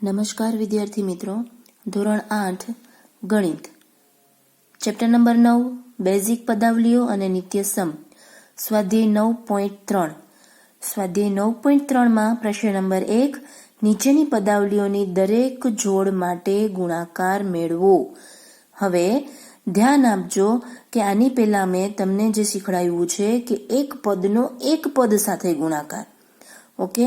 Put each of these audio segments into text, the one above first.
નમસ્કાર વિદ્યાર્થી મિત્રો, ધોરણ 8 ગણિત, ચેપ્ટર નંબર 9 બેઝિક પદાવલીઓ અને નિત્યસમ, સ્વાધ્યાય 9.3. સ્વાધ્યાય 9.3માં પ્રશ્ન નંબર 1, નીચેની પદાવલીઓની દરેક જોડ માટે ગુણાકાર મેળવો. હવે ધ્યાન આપજો કે આની પહેલા મેં તમને જે શીખવાડ્યું છે કે એક પદનો એક પદ સાથે ગુણાકાર. ઓકે,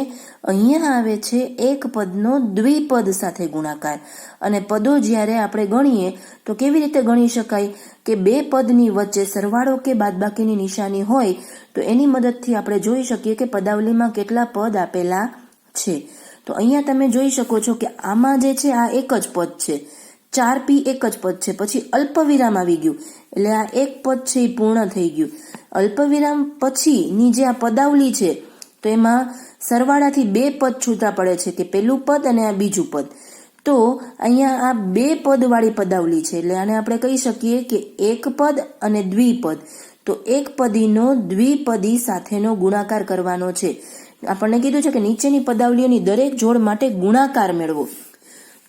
અહીંયા આવે છે એક પદનો દ્વિપદ સાથે ગુણાકાર. અને પદો જ્યારે આપણે ગણીએ તો કેવી રીતે ગણી શકાય કે બે પદની વચ્ચે સરવાળો કે બાદબાકીની નિશાની હોય તો એની મદદથી આપણે જોઈ શકીએ કે પદાવલીમાં કેટલા પદ આપેલા છે. તો અહીંયા તમે જોઈ શકો છો કે આમાં જે છે આ એક જ પદ છે, 4p એક જ પદ છે, પછી અલ્પવિરામ આવી ગયું એટલે આ એક પદ છે એ પૂર્ણ થઈ ગયું. અલ્પવિરામ પછીની જે આ પદાવલી છે તો એમાં સરવાળાથી બે પદ છૂટા પડે છે કે પેલું પદ અને આ બીજું પદ. તો અહીંયા આ બે પદ વાળી પદાવલી છે એટલે આને આપણે કહી શકીએ કે એક પદ અને દ્વિપદ. તો એક પદીનો દ્વિપદી સાથેનો ગુણાકાર કરવાનો છે. આપણને કીધું છે કે નીચેની પદાવલીઓની દરેક જોડ માટે ગુણાકાર મેળવો.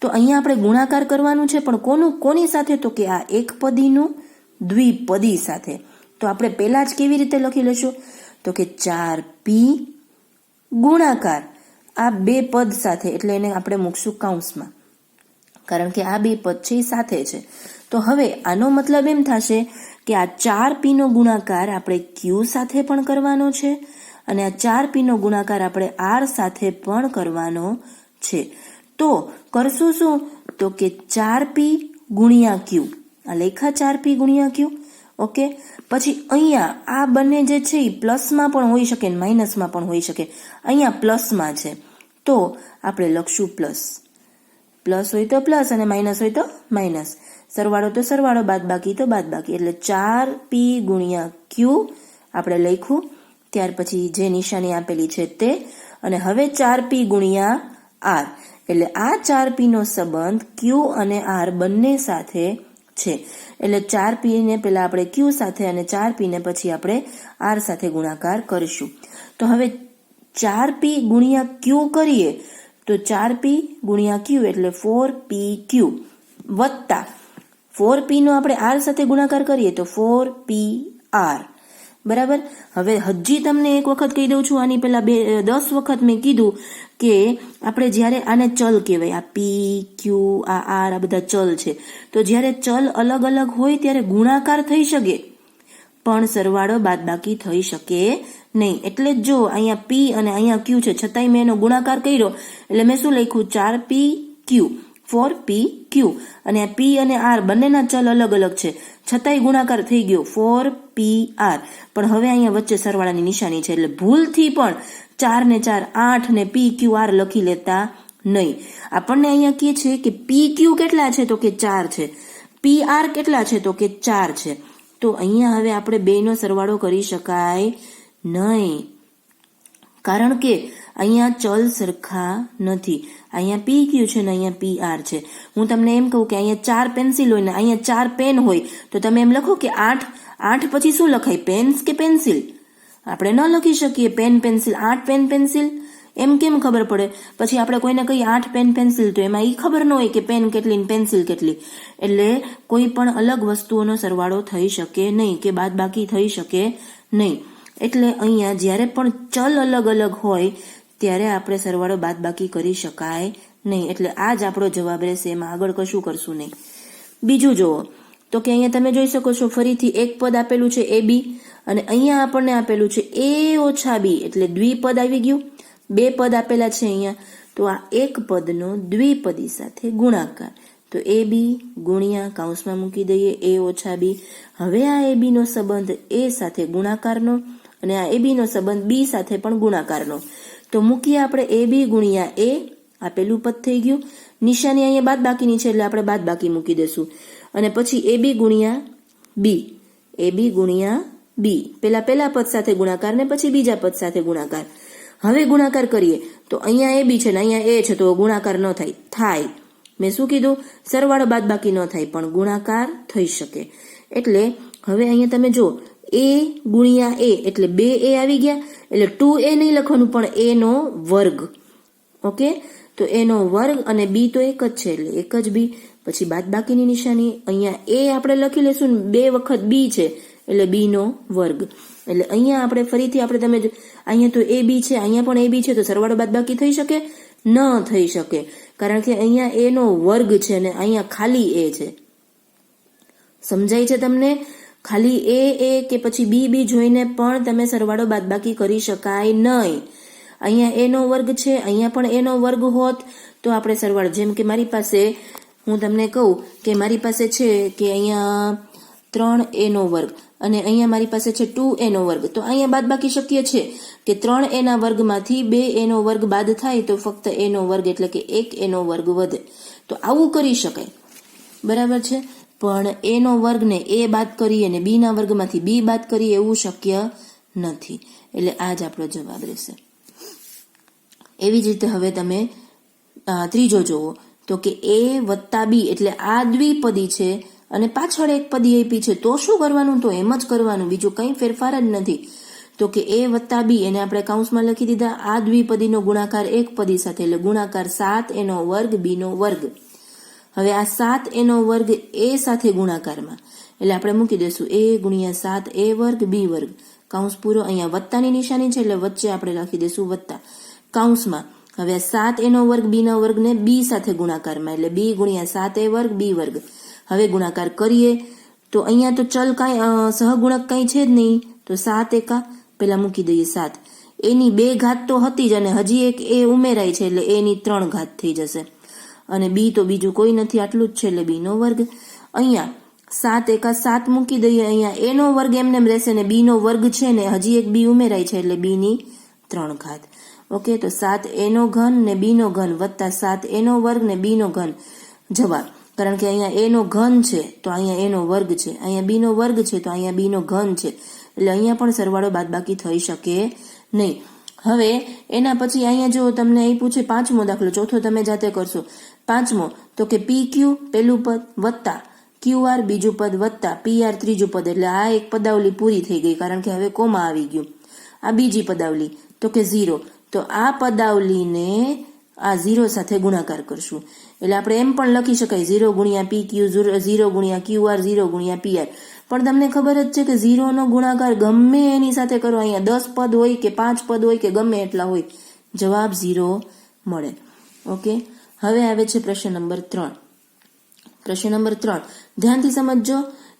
તો અહીંયા આપણે ગુણાકાર કરવાનું છે, પણ કોની સાથે? તો કે આ એક પદીનું દ્વિપદી સાથે. તો આપણે પહેલા જ કેવી રીતે લખી લેશું? તો કે 4p ગુણાકાર આ બે પદ સાથે, એટલે એને આપણે મૂકશું કૌંસમાં, કારણ કે આ બે પદ છે એ સાથે છે. તો હવે આનો મતલબ એમ થશે કે આ 4p નો ગુણાકાર આપણે q સાથે પણ કરવાનો છે અને આ 4p નો ગુણાકાર આપણે r સાથે પણ કરવાનો છે. તો કરશું શું? તો કે 4p ગુણ્યા q, આ લેખા 4p ગુણ્યા q. ઓકે, પછી અહીંયા આ બંને જે છે એ પ્લસમાં પણ હોઈ શકે માઇનસમાં પણ હોઈ શકે. અહીંયા પ્લસમાં છે તો આપણે લખશું પ્લસ. પ્લસ હોય તો પ્લસ અને માઇનસ હોય તો માઇનસ. સરવાળો તો સરવાળો, બાદબાકી તો બાદબાકી. એટલે 4p ગુણ્યા q આપણે લખ્યું. ત્યાર પછી જે નિશાની આપેલી છે તે, અને હવે 4p ગુણ્યા r, એટલે આ 4p નો સંબંધ q અને r બંને સાથે છે. એટલે 4p ને પેલા આપણે q સાથે અને 4p ને પછી આપણે r સાથે ગુણાકાર કરીશું. તો હવે 4p ગુણ્યા q કરીએ તો 4p ગુણ્યા q એટલે 4pq વત્તા 4p નો આપણે r સાથે ગુણાકાર કરીએ તો 4pr. બરાબર. હવે હજી તમને એક વખત કહી દઉં છું, આની પેલા 10 વખત મેં કીધું કે આપણે જ્યારે આને ચલ કહેવાય, આ p q આ r આ બધા ચલ છે, તો જ્યારે ચલ અલગ અલગ હોય ત્યારે ગુણાકાર થઈ શકે પણ સરવાળો બાદબાકી થઈ શકે નહીં. એટલે જ જો અહીંયા p અને અહીંયા q છે છતાંય મેં એનો ગુણાકાર કર્યો એટલે મેં શું લખ્યું? 4pq 4pq. અને આ p અને r બંનેના ચલ અલગ અલગ છે છતાંય ગુણાકાર થઈ ગયો 4pr. પણ હવે અહીંયા વચ્ચે સરવાળાની નિશાની છે એટલે ભૂલથી પણ 4 ને 4 8 ને pqr લખી લેતા નહીં. આપણને અહીંયા કહે છે કે pq કેટલા છે? તો કે 4 છે. pr કેટલા છે? તો કે 4 છે. તો અહીંયા હવે આપણે બેનો સરવાળો કરી શકાય નહીં, કારણ કે અહીંયા ચલ સરખા નથી. અહીંયા pq છે ને અહીંયા pr છે. હું તમને એમ કહું કે અહીંયા 4 પેન્સિલ હોય ને અહીંયા 4 પેન હોય તો તમે એમ લખો કે 8 પછી શું લખાય? પેન્સ કે પેન્સિલ? આપણે ન લખી શકીએ પેન પેન્સિલ, 8 પેન પેન્સિલ એમ કેમ ખબર પડે? પછી આપણે કોઈને કહીએ 8 પેન પેન્સિલ તો એમાં એ ખબર ન હોય કે પેન કેટલી ને પેન્સિલ કેટલી. એટલે કોઈ પણ અલગ વસ્તુઓનો સરવાળો થઈ શકે નહીં કે બાદબાકી થઈ શકે નહીં. એટલે અહીંયા જ્યારે પણ ચલ અલગ અલગ હોય ત્યારે આપણે સરવાળો બાદબાકી કરી શકાય નહીં. એટલે આ જ આપણો જવાબ રહેશે, એમાં આગળ કશું કરશું નહીં. બીજું જુઓ તો કે અહીંયા તમે જોઈ શકો છો ફરીથી એક પદ આપેલું છે ab અને અહીંયા આપણને આપેલું છે a ઓછા b, એટલે દ્વિપદ આવી ગયું. બે પદ આપેલા છે અહીંયા, તો આ એક પદનો દ્વિપદી સાથે ગુણાકાર. તો ab ગુણ્યા કૌંસમાં મૂકી દઈએ a ઓછા b. હવે આ ab નો સંબંધ a સાથે ગુણાકારનો અને આ ab નો સંબંધ b સાથે પણ ગુણાકારનો. તો મૂકીએ આપણે ab ગુણ્યા a, આ પેલું પદ થઈ ગયું. નિશાની અહીંયા બાદબાકીની છે એટલે આપણે બાદબાકી મૂકી દેશું. અને પછી ab ગુણ્યા b, ab ગુણ્યા b, પેલા પદ સાથે ગુણાકાર ને પછી બીજા પદ સાથે ગુણાકાર. હવે ગુણાકાર કરીએ તો અહીંયા ab છે ને અહીંયા a છે તો ગુણાકાર ન થાય. મેં શું કીધું? સરવાળો બાદબાકી ન થાય પણ ગુણાકાર થઈ શકે. એટલે હવે અહીંયા તમે જો a ગુણ્યા a એટલે 2a આવી ગયા, એટલે 2a નહીં લખવાનું પણ a નો વર્ગ. ઓકે, તો એનો વર્ગ અને બી તો એક જ છે એટલે એક જ બી. પછી બાદબાકીની નિશાની, અહીંયા એ આપણે લખી લેશું ને 2 વખત બી છે એટલે બી નો વર્ગ. એટલે અહીંયા આપણે ફરીથી આપણે તમે અહીંયા તો એ બી છે, અહીંયા પણ એ બી છે, તો સરવાળો બાદબાકી થઈ શકે? ન થઈ શકે, કારણ કે અહીંયા એ નો વર્ગ છે અને અહીંયા ખાલી એ છે. સમજાય છે તમને? ખાલી એ કે પછી બી જોઈને પણ તમે સરવાળો બાદબાકી કરી શકાય નહીં. અહીંયા એ નો વર્ગ છે, અહીંયા પણ એ નો વર્ગ હોત તો આપણે સરવાળો, જેમ કે મારી પાસે હું તમને કહું કે મારી પાસે છે કે અહીંયા 3a નો વર્ગ અને અહીંયા મારી પાસે છે 2a નો વર્ગ, તો અહીંયા બાદબાકી શક્ય છે કે 3a ના વર્ગમાંથી 2a નો વર્ગ બાદ થાય તો ફક્ત a નો વર્ગ એટલે કે 1a નો વર્ગ વધે. તો આવું કરી શકાય, બરાબર છે. પણ a નો વર્ગને a બાદ કરીએ અને b ના વર્ગમાંથી b બાદ કરીએ એવું શક્ય નથી. એટલે આ જ આપણો જવાબ રહેશે. એવી જ રીતે હવે તમે ત્રીજો જોવો તો કે a વત્તા b એટલે આ દ્વિપદી છે અને પાછળ એક પદી આપી છે, તો શું કરવાનું? તો એમ જ કરવાનું, બીજું કંઈ ફેરફાર જ નથી. તો કે a વત્તા b એને આપણે કૌંસમાં લખી દીધા. આ દ્વિપદીનો ગુણાકાર એક પદી સાથે એટલે ગુણાકાર 7a નો વર્ગ b નો વર્ગ. હવે આ 7a નો વર્ગ a સાથે ગુણાકારમાં એટલે આપણે મૂકી દઈશું a ગુણ્યા 7a વર્ગ b વર્ગ, કૌંસ પૂરો. અહીંયા વત્તાની નિશાની છે એટલે વચ્ચે આપણે લખી દઈશું વત્તા કૌંસમાં. હવે 7a નો વર્ગ b નો વર્ગને b સાથે ગુણાકારમાં એટલે b ગુણ્યા 7a વર્ગ b વર્ગ. હવે ગુણાકાર કરીએ તો અહીંયા તો ચલ કાંઈ સહગુણક કંઈ છે જ નહીં, તો 7 એકા પેલા મૂકી દઈએ 7. એની 2 ઘાત તો હતી જ અને હજી એક એ ઉમેરાય છે એટલે એની 3 ઘાત થઈ જશે અને બી તો બીજું કોઈ નથી, આટલું જ છે એટલે બી નો વર્ગ. અહીંયા 7 એકા 7 મૂકી દઈએ, અહીંયા એ નો વર્ગ એમને રહેશે ને બી નો વર્ગ છે ને હજી એક બી ઉમેરાય છે એટલે બી ની 3 ઘાત. ઓકે, તો 7a નો ઘન ને b નો ઘન વત્તા 7a નો વર્ગ ને b નો ઘન જવાબ. કારણ કે અહીંયા a નો ઘન છે તો અહીંયા a નો વર્ગ છે, અહીંયા b નો વર્ગ છે તો અહીંયા b નો ઘન છે, એટલે અહીંયા પણ સરવાળો બાદબાકી થઈ શકે નહીં. હવે એના પછી અહીંયા જો તમને અહીં પૂછે 5મો દાખલો, ચોથો તમે જાતે કરશો. 5મો તો કે pq પહેલું પદ વત્તા qr બીજું પદ વત્તા pr ત્રીજું પદ, એટલે આ એક પદાવલી પૂરી થઈ ગઈ કારણ કે હવે કોમા આવી ગયું. આ બીજી પદાવલી તો કે 0, તો આ પદાવલીને આ 0 સાથે ગુણાકાર કરશું એટલે આપણે એમ પણ લખી શકાય 0 ગુણ્યા pq 0 ગુણ્યા qr 0 ગુણ્યા pr. પણ તમને ખબર જ છે કે 0 નો ગુણાકાર ગમે એની સાથે કરો, અહીંયા 10 પદ હોય કે 5 પદ હોય કે ગમે એટલા હોય, જવાબ 0 મળે. ઓકે, હવે આવે છે પ્રશ્ન નંબર 3. પ્રશ્ન નંબર 3 ધ્યાનથી સમજજો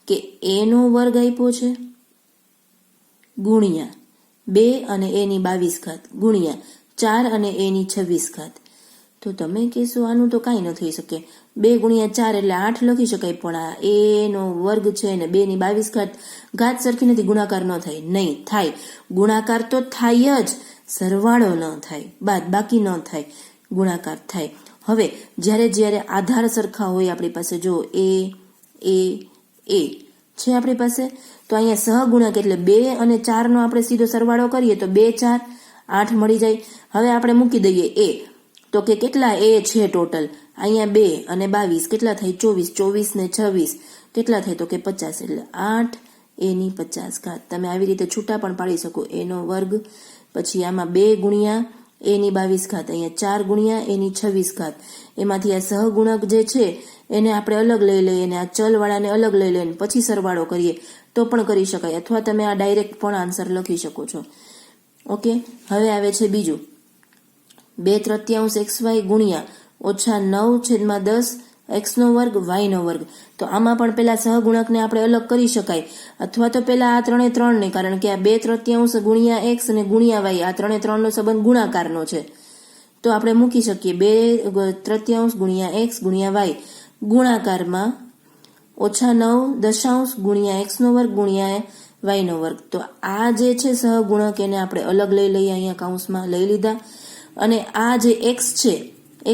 કે a નો વર્ગ આપ્યો છે ગુણ્યા 2 અને a ની 22 ઘાત ગુણ્યા 4 અને a ની 26 ઘાત. તો તમે કહેશો આનું તો કાંઈ ન થઈ શકે, 2 ગુણ્યા 4 એટલે 8 લખી શકાય, પણ આ a નો વર્ગ છે ને 2 ની 22 ઘાત સરખી નથી, ગુણાકાર ન થાય. નહીં થાય, ગુણાકાર તો થાય જ, સરવાળો ન થાય, બાદબાકી ન થાય, ગુણાકાર થાય. હવે જ્યારે આધાર સરખા હોય આપણી પાસે, જો a છે આપણી પાસે, તો અહીંયા સહગુણક એટલે 2 અને 4 નો આપણે સીધો સરવાળો કરીએ તો 2 4 8 મળી જાય. હવે આપણે મૂકી દઈએ a, તો કે કેટલા a છે ટોટલ, અહીંયા 2 અને 22 કેટલા થાય 24 ને 26 કેટલા થાય તો કે 50, એટલે 8 a ની 50 ઘાત. તમે આવી રીતે છૂટા પણ પાડી શકો, a નો વર્ગ પછી આમાં 2 ગુણ્યા a ની 22 ઘાત, અહીંયા 4 ગુણ્યા a ની 26 ઘાત. એમાંથી આ સહગુણક જે છે એને આપણે અલગ લઈ લઈએ અને આ ચલવાળાને અલગ લઈ લઈએ પછી સરવાળો કરીએ તો પણ કરી શકાય, અથવા તમે આ ડાયરેક્ટ પણ આન્સર લખી શકો છો. ઓકે, હવે આવે છે બીજું 2/3 xy ગુણ્યા -9/10 x નો વર્ગ y નો વર્ગ. તો આમાં પણ પેલા સહગુણકને આપણે અલગ કરી શકાય, અથવા તો પેલા આ 3 એ 3 ને, કારણ કે આ 2/3 ગુણ્યા x અને ગુણ્યા y આ 3 એ 3 નો સંબંધ ગુણાકારનો છે, તો આપણે મૂકી શકીએ 2/3 ગુણ્યા x ગુણ્યા y ગુણાકારમાં -9 ગુણ્યા x નો વર્ગ ગુણ્યા y નો વર્ગ. તો આ જે છે સહગુણક એને આપણે અલગ લઈ લઈએ, અહીંયા કૌંસમાં લઈ લીધા. અને આ જે x છે,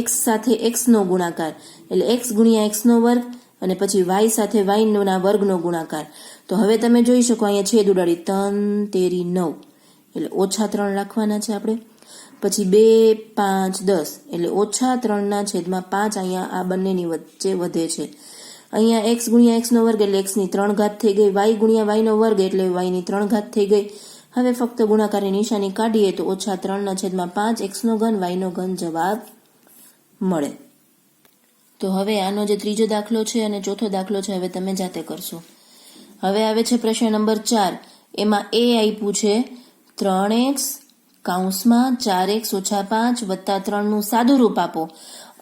x સાથે x નો ગુણાકાર એટલે x ગુણ્યા x નો વર્ગ અને પછી y સાથે y ના વર્ગનો ગુણાકાર. તો હવે તમે જોઈ શકો અહીંયા છેદ ઉડાડી 3 તેરી 9 એટલે -3 રાખવાના છે આપણે. પછી 2 5 10 એટલે -3/5 અહીંયા આ બંનેની વચ્ચે વધે છે. અહીંયા x ગુણ્યા x નો વર્ગ એટલે x ની 3 ઘાત થઈ ગઈ, y ગુણ્યા y નો વર્ગ એટલે y ની 3 ઘાત થઈ ગઈ. હવે ફક્ત ગુણાકારની નિશાની કાઢીએ તો -3/5 x નો ઘન y નો ઘન જવાબ મળે. તો હવે આનો જે ત્રીજો દાખલો છે અને ચોથો દાખલો છે હવે તમે જાતે કરશો. હવે આવે છે પ્રશ્ન નંબર 4. એમાં એ આપ્યું છે 3x કૌંસમાં 4x ઓછા 5 વત્તા 3 નું સાદું રૂપ આપો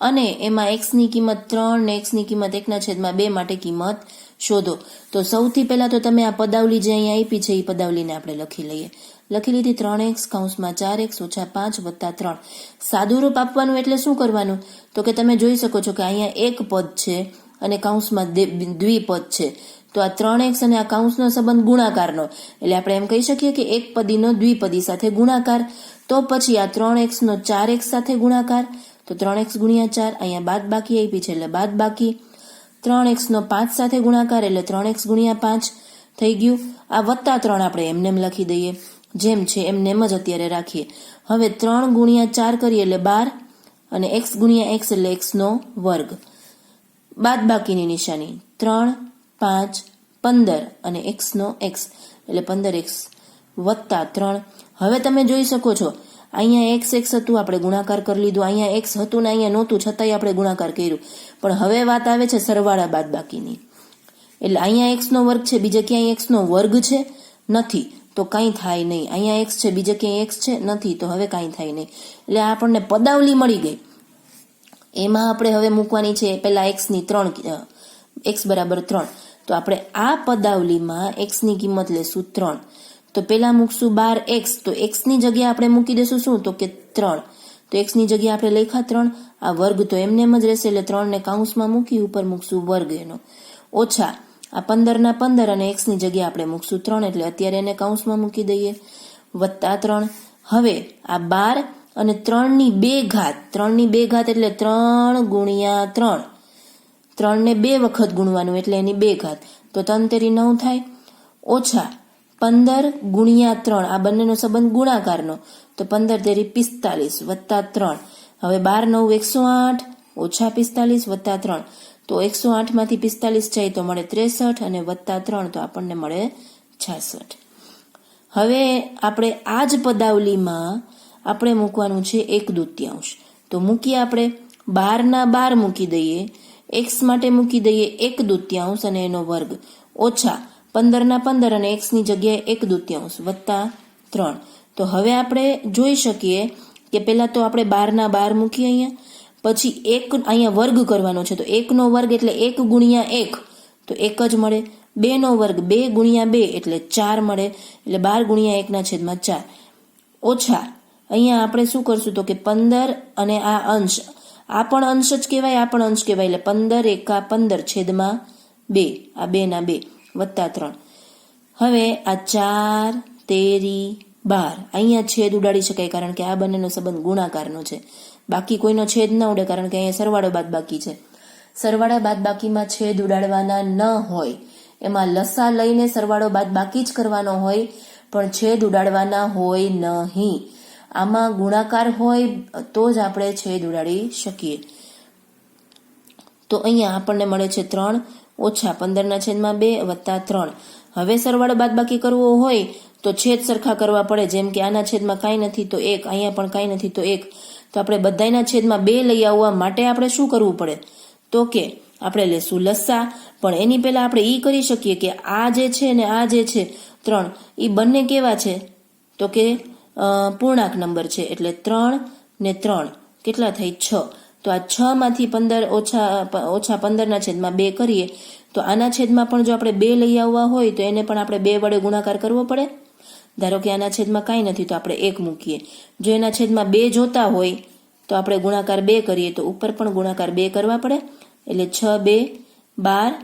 અને એમાં x ની કિંમત 3 ને x ની કિંમત 1/2 માટે કિંમત શોધો. તો સૌથી પહેલા તો તમે આ પદાવલી જે અહીંયા આપી છે એ પદાવલીને આપણે લખી લઈએ. લખી લીધી 3x કૌંસમાં 4x ઓછા 5 વત્તા 3. સાદું રૂપ આપવાનું એટલે શું કરવાનું? તો કે તમે જોઈ શકો છો કે અહીંયા એક પદ છે અને કૌંસમાં દ્વિપદ છે. તો આ 3x અને આ કૌંસનો સંબંધ ગુણાકારનો, એટલે આપણે એમ કહી શકીએ કે એક પદીનો દ્વિપદી સાથે ગુણાકાર. તો પછી આ 3x નો 4x સાથે ગુણાકાર, તો 3x ગુણ્યા 4. અહીંયા બાદ બાકી આપી છે એટલે બાદ બાકી. 3x નો 5 સાથે ગુણાકાર એટલે 3x ગુણ્યા 5 થઈ ગયું. આ વત્તા 3 આપણે એમનેમ લખી દઈએ, જેમ છે એમનેમ જ અત્યારે રાખીએ. હવે 3 ગુણ્યા 4 કરીએ એટલે 12 અને x ગુણ્યા x એટલે x નો વર્ગ. બાદ બાકીની નિશાની 3 5 15 અને x નો x એટલે 15x વત્તા 3. હવે તમે જોઈ શકો છો અહીંયા x હતું, આપણે ગુણાકાર કરી લીધું. અહીંયા x હતું ને અહીંયા નહોતું, છતાંય આપણે ગુણાકાર કર્યું. પણ હવે વાત આવે છે સરવાળા બાદ બાકીની. એટલે અહીંયા x નો વર્ગ છે, બીજે ક્યાંય x નો વર્ગ છે નથી, તો કાંઈ થાય નહીં. અહીંયા x છે, બીજે ક્યાંય x છે નથી, તો હવે કાંઈ થાય નહીં. એટલે આપણને પદાવલી મળી ગઈ. એમાં આપણે હવે મૂકવાની છે પહેલા x ની 3, x બરાબર 3. તો આપણે આ પદાવલીમાં x ની કિંમત લેશું 3. તો પેલા મૂકશું 12x, તો x ની જગ્યાએ આપણે મૂકી દેશું શું? તો કે 3. તો x ની જગ્યાએ આપણે લખ્યા 3. આ વર્ગ તો એમનેમ જ રહેશે એટલે 3 ને કૌંસમાં મૂકી ઉપર મૂકશું વર્ગ એનો. ઓછા આ 15 ના 15 અને x ની જગ્યાએ આપણે મૂકશું 3 એટલે અત્યારે એને કૌંસમાં મૂકી દઈએ. વત્તા 3. હવે આ 12 અને 3 ની 2 ઘાત, 3 ની 2 ઘાત એટલે 3 ગુણ્યા 3. 3 ને 2 વખત ગુણવાનું એટલે એની 2 ઘાત, તો 3 તેરી 9 થાય. ઓછા 15 ગુણ્યા 3, આ બંનેનો સંબંધ ગુણાકારનો, તો 15 તેરી 45 વત્તા 3. હવે 12 9 108 ઓછા 45 વત્તા 3. તો 108 માંથી 45 જાય તો મળે 63 અને વત્તા 3 તો આપણને મળે 66. હવે આપણે આ જ પદાવલીમાં આપણે મૂકવાનું છે 1/2. તો મૂકીએ આપણે 12 ના 12 મૂકી દઈએ, x માટે મૂકી દઈએ 1/2 અને એનો વર્ગ, ઓછા 15 ના 15 અને x ની જગ્યાએ 1/2 વત્તા 3. તો હવે આપણે જોઈ શકીએ કે પહેલા તો આપણે 12 ના 12 મૂકીએ અહીંયા, પછી 1 અહીંયા વર્ગ કરવાનો છે, તો 1 નો વર્ગ એટલે 1 ગુણ્યા 1 તો 1 જ મળે. 2 નો વર્ગ 2 ગુણ્યા 2 એટલે 4 મળે, એટલે 12 ગુણ્યા 1 ના છેદમાં 4. ઓછા અહીંયા આપણે શું કરશું? તો કે 15 અને આ અંશ, આ પણ અંશ જ કહેવાય, આ પણ અંશ કહેવાય, એટલે 15 એકા 15 છેદમાં 2, આ 2 ના 2 વત્તા 3. હવે આ 4 તેરી 12, અહીંયા છેદ ઉડાડી શકાય કારણ કે આ બંનેનો સંબંધ ગુણાકારનો છે. બાકી કોઈનો છેદ ન ઉડે કારણ કે અહીંયા સરવાળો બાદ બાકી છે. સરવાળા બાદ બાકીમાં છેદ ઉડાડવાના ન હોય, એમાં લસા લઈને સરવાળો બાદ બાકી જ કરવાનો હોય, પણ છેદ ઉડાડવાના હોય નહીં. આમાં ગુણાકાર હોય તો જ આપણે છેદ ઉડાડી શકીએ. તો અહીંયા આપણને મળે છે 3 ઓછા 15 ના છેદમાં 2 વત્તા 3. હવે સરવાળો બાદ બાકી કરવો હોય તો છેદ સરખા કરવા પડે, જેમ કે આના છેદમાં કાંઈ નથી તો 1, અહીંયા પણ કાંઈ નથી તો 1. તો આપણે બધાના છેદમાં 2 લઈ આવવા માટે આપણે શું કરવું પડે? તો કે આપણે લેશું લસા. પણ એની પહેલા આપણે ઈ કરી શકીએ કે આ જે છે ને આ જે છે 3, એ બંને કેવા છે? તો કે પૂર્ણાંક નંબર છે, એટલે 3 ને 3 કેટલા થઈ? 6. તો આ 6 માંથી 15 ઓછા 15 ના છેદમાં 2 કરીએ તો આના છેદમાં પણ જો આપણે 2 લઈ આવવા હોય તો એને પણ આપણે 2 વડે ગુણાકાર કરવો પડે. ધારો કે આના છેદમાં કાંઈ નથી તો આપણે 1 મૂકીએ. જો એના છેદમાં 2 જોતા હોય તો આપણે ગુણાકાર 2 કરીએ તો ઉપર પણ ગુણાકાર 2 કરવા પડે, એટલે 6 2 12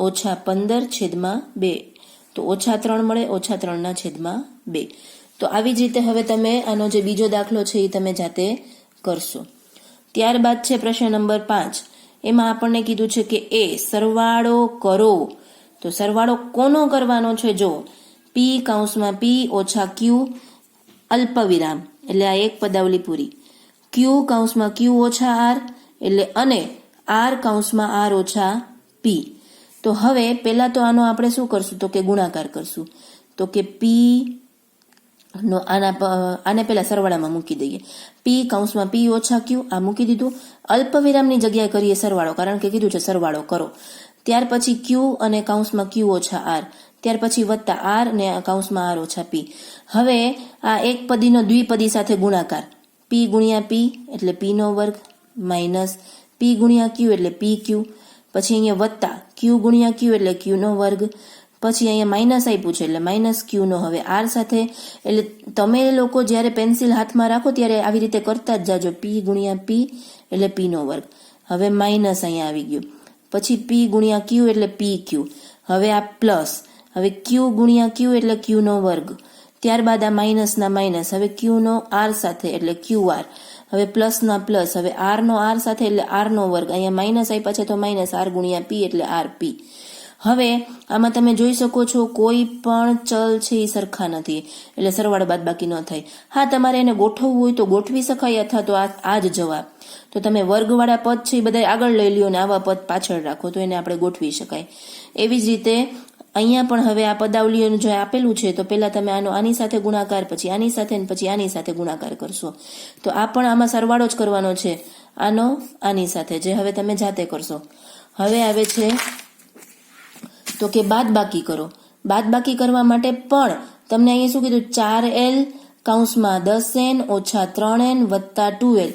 ઓછા 15 છેદમાં 2, તો ઓછા 3 મળે, ઓછા 3 ના છેદમાં 2. તો આવી જ રીતે હવે તમે આનો જે બીજો દાખલો છે એ તમે જાતે કરશો. ત્યારબાદ છે પ્રશ્ન નંબર 5. એમાં આપણને કીધું છે કે સરવાળો કરો. તો સરવાળો કોનો કરવાનો છે? જો p કૌંસમાં p ઓછા q અલ્પ વિરામ એટલે આ એક પદાવલી પૂરી, q કૌંસમાં q ઓછા r એટલે અને r કૌંસમાં r ઓછા p. તો હવે પહેલા તો આનો આપણે શું કરશું? તો કે ગુણાકાર કરશું. તો કે p નો આને પેલા સરવાળામાં મૂકી દઈએ. પી કૌંસમાં પી ઓછા ક્યુ આ મૂકી દીધું. અલ્પવિરામની જગ્યાએ કરીએ સરવાળો, કારણ કે કીધું છે સરવાળો કરો. ત્યાર પછી ક્યુ અને કૌંસમાં ક્યુ ઓછા આર, ત્યાર પછી વત્તા આર ને કૌંસમાં આર ઓછા પી. હવે આ એક પદીનો દ્વિપદી સાથે ગુણાકાર, પી ગુણ્યા પી એટલે પી નો વર્ગ માઇનસ પી ગુણ્યા ક્યુ એટલે પી ક્યુ, પછી અહીંયા વત્તા ક્યુ ગુણ્યા ક્યુ એટલે ક્યુ નો વર્ગ, પછી અહીંયા માઇનસ આપ્યું છે એટલે માઇનસ ક્યુ નો. હવે આર સાથે એટલે તમે લોકો જ્યારે પેન્સિલ હાથમાં રાખો ત્યારે આવી રીતે કરતા જ જાજો, પી ગુણ્યા પી એટલે પી નો વર્ગ. હવે માઇનસ અહીંયા આવી ગયું, પછી પી ગુણ્યા ક્યુ એટલે પી ક્યુ, હવે આ પ્લસ, હવે ક્યુ ગુણ્યા ક્યુ એટલે ક્યુ નો વર્ગ, ત્યારબાદ આ માઇનસ ના માઇનસ, હવે ક્યુ નો આર સાથે એટલે ક્યુ આર, હવે પ્લસ ના પ્લસ, હવે આર નો આર સાથે એટલે આર નો વર્ગ, અહીંયા માઇનસ આપ્યા છે તો માઇનસ આર ગુણ્યા પી એટલે આર પી. હવે આમાં તમે જોઈ શકો છો કોઈ પણ ચલ છે એ સરખા નથી, એટલે સરવાળો બાદબાકી ન થાય. હા, તમારે એને ગોઠવવું હોય તો ગોઠવી શકાય, અથવા તો આ જ જવાબ. તો તમે વર્ગવાળા પદ છે એ બધા આગળ લઈ લ્યો ને આવા પદ પાછળ રાખો તો એને આપણે ગોઠવી શકાય. એવી જ રીતે અહીંયા પણ હવે આ પદાવલીઓનું જે આપેલું છે તો પહેલા તમે આનો આની સાથે ગુણાકાર, પછી આની સાથે ને પછી આની સાથે ગુણાકાર કરશો. તો આ પણ આમાં સરવાળો જ કરવાનો છે, આનો આની સાથે, જે હવે તમે જાતે કરશો. હવે આવે છે તો કે બાદબાકી કરો. બાદબાકી કરવા માટે પણ તમને અહીંયા શું કીધું, 4l કૌંસમાં 10n ઓછા 3n વત્તા 2l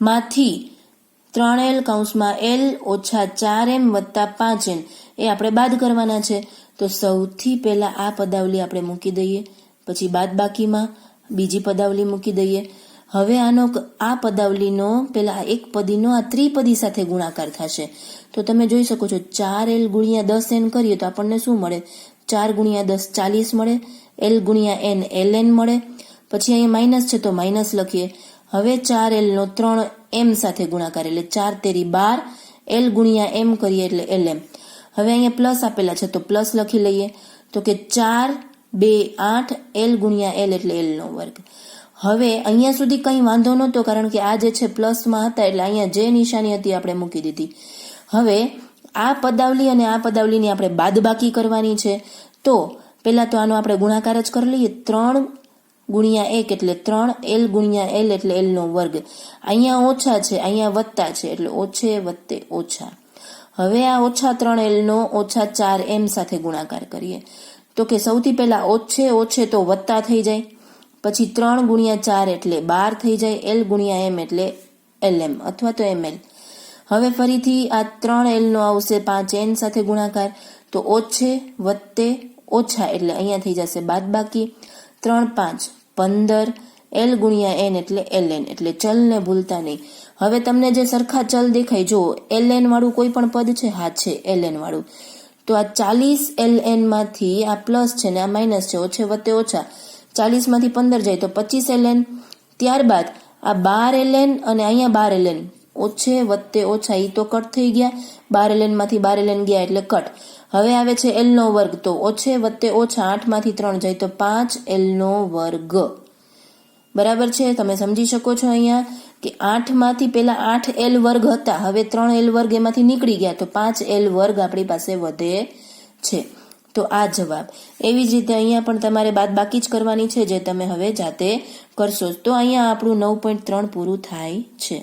માંથી 3l કૌંસમાં l ઓછા 4m વત્તા 5n એ આપણે બાદ કરવાના છે. તો સૌથી પહેલા આ પદાવલી આપણે મૂકી દઈએ, પછી બાદબાકીમાં બીજી પદાવલી મૂકી દઈએ. હવે આ પદાવલીનો પેલા એક પદીનો આ ત્રિપદી સાથે ગુણાકાર થશે. તો તમે જોઈ શકો છો 4l ગુણ્યા 10n કરીએ તો આપણને શું મળે, 4 ગુણ્યા 10 40 મળે, l ગુણ્યા n ln મળે, પછી અહીંયા માઇનસ છે તો માઇનસ લખીએ. હવે 4l નો 3m સાથે ગુણાકાર એટલે 4 તેરી 12, l ગુણ્યા m કરીએ એટલે lm. હવે અહીંયા પ્લસ આપેલા છે તો પ્લસ લખી લઈએ, તો કે 4 2 8 l ગુણ્યા l એટલે l નો વર્ગ. હવે અહીંયા સુધી કંઈ વાંધો નહોતો, કારણ કે આ જે છે પ્લસમાં હતા એટલે અહીંયા જે નિશાની હતી આપણે મૂકી દીધી. હવે આ પદાવલી અને આ પદાવલીની આપણે બાદબાકી કરવાની છે. તો પહેલા તો આનો આપણે ગુણાકાર જ કરી લઈએ, 3 ગુણ્યા 1 એટલે 3, l ગુણ્યા l એટલે l નો વર્ગ. અહીંયા ઓછા છે, અહીંયા વત્તા છે એટલે ઓછે વત્તે ઓછા. હવે આ ઓછા 3l નો ઓછા 4m સાથે ગુણાકાર કરીએ. તો કે સૌથી પહેલા ઓછે તો વત્તા થઈ જાય, પછી 3 ગુણ્યા 4 એટલે 12 થઈ જાય, l ગુણ્યા m એટલે lm અથવા તો ml. હવે ફરીથી આ 3l નો આવશે 5n સાથે ગુણાકાર, તો ઓછે વત્તે ઓછા એટલે અહીંયા થઈ જશે બાદબાકી, 3 5 15, l ગુણ્યા n એટલે ln, એટલે ચલને ભૂલતા નહીં. હવે તમને જે સરખા ચલ દેખાય, જો ln વાળું કોઈ પણ પદ છે, હા છે ln વાળું, તો આ 40 ln માંથી આ પ્લસ છે ને આ માઇનસ છે, ઓછે વત્તે ઓછા, 40 માંથી 15 જાય તો 25 ln, ત્યારબાદ આ 12 ln અને અહીંયા 12 ln, ઓછે વત્તે ઓછા એ તો કટ થઈ ગયા, 12 ln માંથી 12 ln ગયા એટલે કટ. હવે આવે છે l નો વર્ગ, તો ઓછે વત્તે ઓછા 8 માંથી 3 જાય તો 5 l નો વર્ગ. બરાબર છે, તમે સમજી શકો છો અહીંયા કે 8 માંથી પેલા 8l વર્ગ હતા, હવે 3l વર્ગ એમાંથી નીકળી ગયા તો 5l વર્ગ આપણી પાસે વધે છે. તો આ જવાબ. એવી જ રીતે અહીંયા પણ તમારે બાદબાકી જ કરવાની છે, જે તમે હવે જાતે કરશો. તો અહીંયા આપણું 9.3 પૂરું થાય છે.